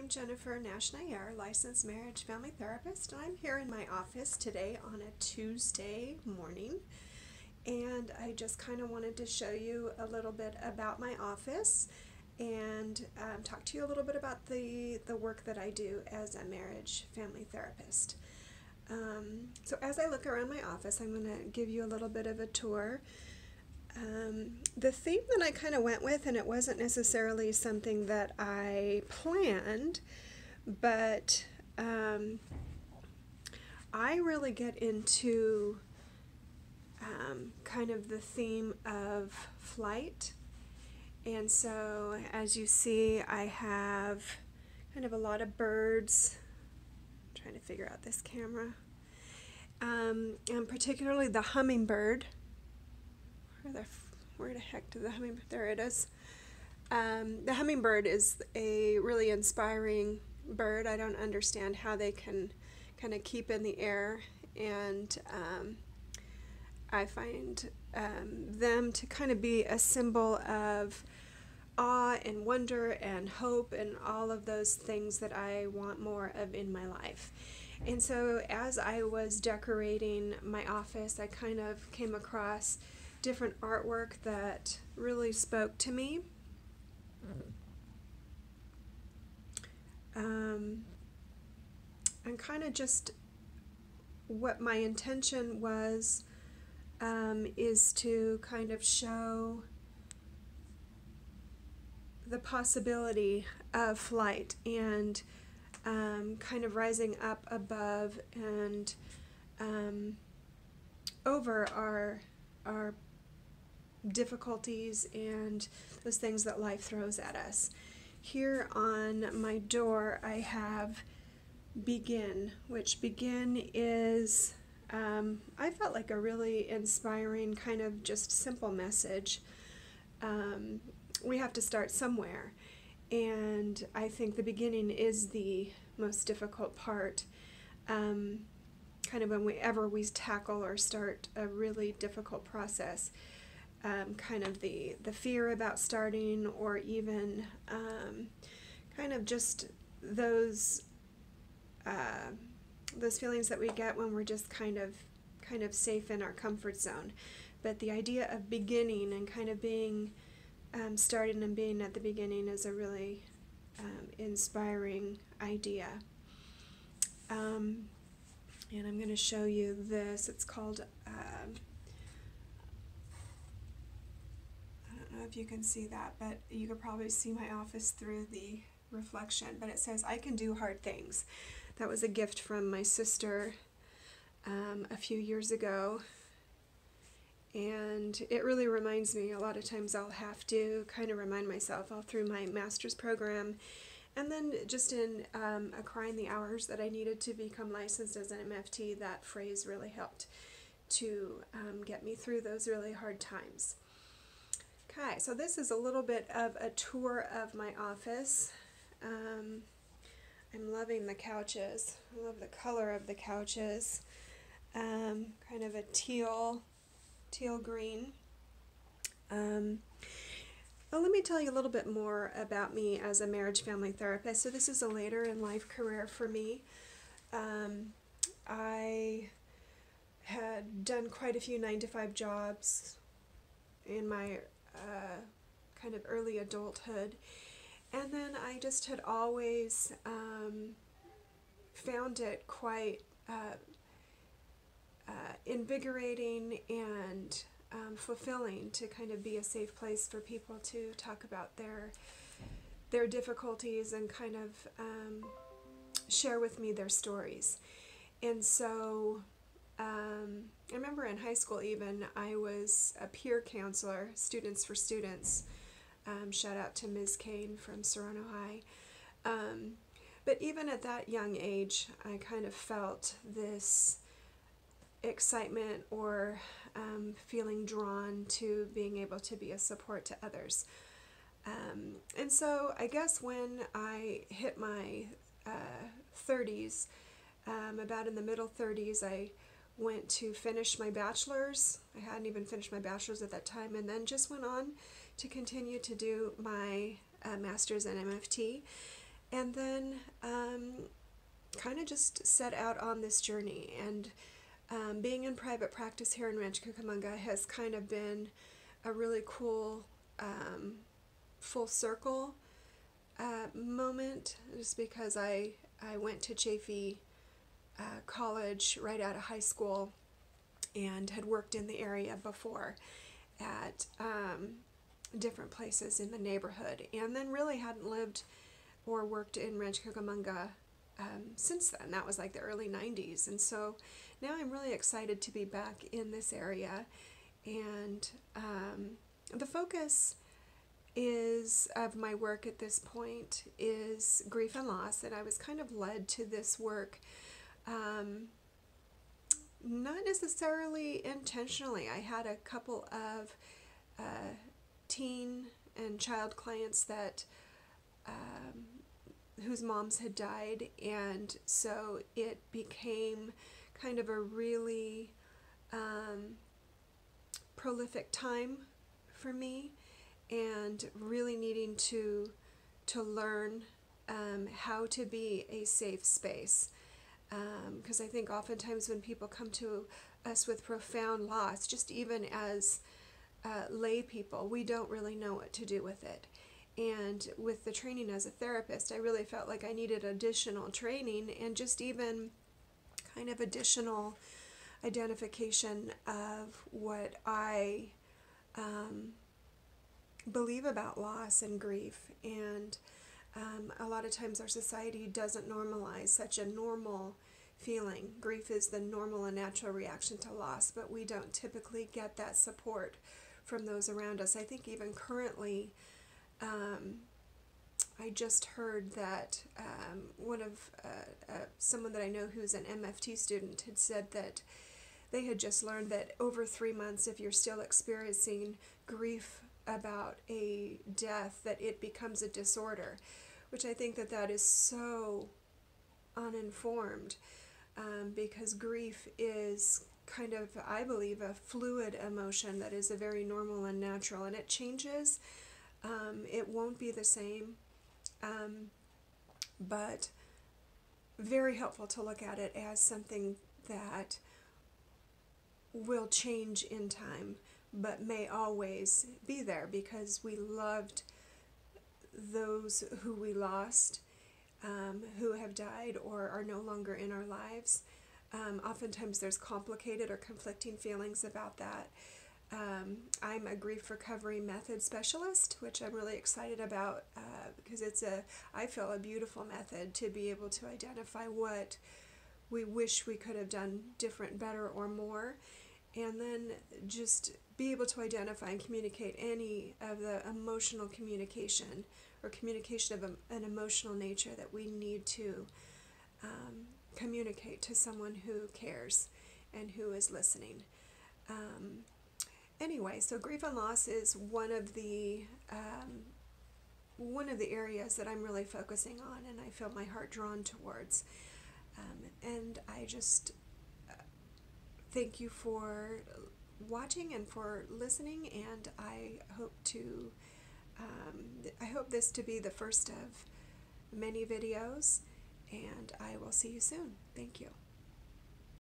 I'm Jennifer Nash-Naiyer, licensed marriage family therapist, and I'm here in my office today on a Tuesday morning. And I just kind of wanted to show you a little bit about my office and talk to you a little bit about the work that I do as a marriage family therapist. So as I look around my office, I'm going to give you a little bit of a tour. The theme that I kind of went with, and it wasn't necessarily something that I planned, but I really get into kind of the theme of flight. And so as you see, I have kind of a lot of birds. I'm trying to figure out this camera. And particularly the hummingbird. Where the heck did the hummingbird? There it is. The hummingbird is a really inspiring bird. I don't understand how they can kind of keep in the air, and I find them to kind of be a symbol of awe and wonder and hope and all of those things that I want more of in my life. And so as I was decorating my office, I kind of came across different artwork that really spoke to me. And kind of just what my intention was is to kind of show the possibility of flight and kind of rising up above and over our difficulties and those things that life throws at us. Here on my door I have begin, which begin is I felt like a really inspiring kind of just simple message. We have to start somewhere, and I think the beginning is the most difficult part. Kind of whenever we tackle or start a really difficult process, kind of the fear about starting, or even kind of just those feelings that we get when we're just kind of safe in our comfort zone. But the idea of beginning and kind of being starting and being at the beginning is a really inspiring idea. And I'm going to show you this. It's called, I don't know if you can see that, but you could probably see my office through the reflection. But it says, "I can do hard things." That was a gift from my sister a few years ago. And it really reminds me, a lot of times I'll have to kind of remind myself all through my master's program, and then just in accruing the hours that I needed to become licensed as an MFT, that phrase really helped to get me through those really hard times. Okay, so this is a little bit of a tour of my office. I'm loving the couches. I love the color of the couches. Kind of a teal green. Well, let me tell you a little bit more about me as a marriage family therapist. So this is a later in life career for me. I had done quite a few 9-to-5 jobs in my kind of early adulthood, and then I just had always found it quite invigorating and fulfilling to kind of be a safe place for people to talk about their difficulties and kind of share with me their stories. And so I remember in high school even, I was a peer counselor, Students for Students. Shout out to Ms. Kane from Serrano High. But even at that young age, I kind of felt this excitement or feeling drawn to being able to be a support to others. And so I guess when I hit my 30s, about in the middle 30s, I went to finish my bachelor's. I hadn't even finished my bachelor's at that time, and then just went on to continue to do my master's in MFT. And then kind of just set out on this journey. And being in private practice here in Rancho Cucamonga has kind of been a really cool full circle moment, just because I went to Chaffee College right out of high school and had worked in the area before at different places in the neighborhood, and then really hadn't lived or worked in Rancho Cucamonga since then. That was like the early 90s, and so now I'm really excited to be back in this area. And the focus of my work at this point is grief and loss, and I was kind of led to this work not necessarily intentionally. I had a couple of teen and child clients that whose moms had died, and so it became kind of a really prolific time for me, and really needing to learn how to be a safe space. Because I think oftentimes when people come to us with profound loss, just even as lay people, we don't really know what to do with it. And with the training as a therapist, I really felt like I needed additional training and just even kind of additional identification of what I believe about loss and grief. And a lot of times our society doesn't normalize such a normal feeling. Grief is the normal and natural reaction to loss, but we don't typically get that support from those around us. I think even currently, I just heard that someone that I know who's an MFT student had said that they had just learned that over 3 months, if you're still experiencing grief about a death, that it becomes a disorder, which I think that is so uninformed, because grief is kind of, I believe, a fluid emotion that is a very normal and natural, and it changes. It won't be the same, but very helpful to look at it as something that will change in time, but may always be there, because we loved those who we lost, who have died or are no longer in our lives. Oftentimes there's complicated or conflicting feelings about that. I'm a grief recovery method specialist, which I'm really excited about, because I feel a beautiful method to be able to identify what we wish we could have done different, better, or more, and then just be able to identify and communicate any of the emotional communication or communication of an emotional nature that we need to communicate to someone who cares and who is listening. Anyway, so grief and loss is one of the areas that I'm really focusing on, and I feel my heart drawn towards. And I just thank you for watching and for listening, and I hope this to be the first of many videos, and I will see you soon. Thank you.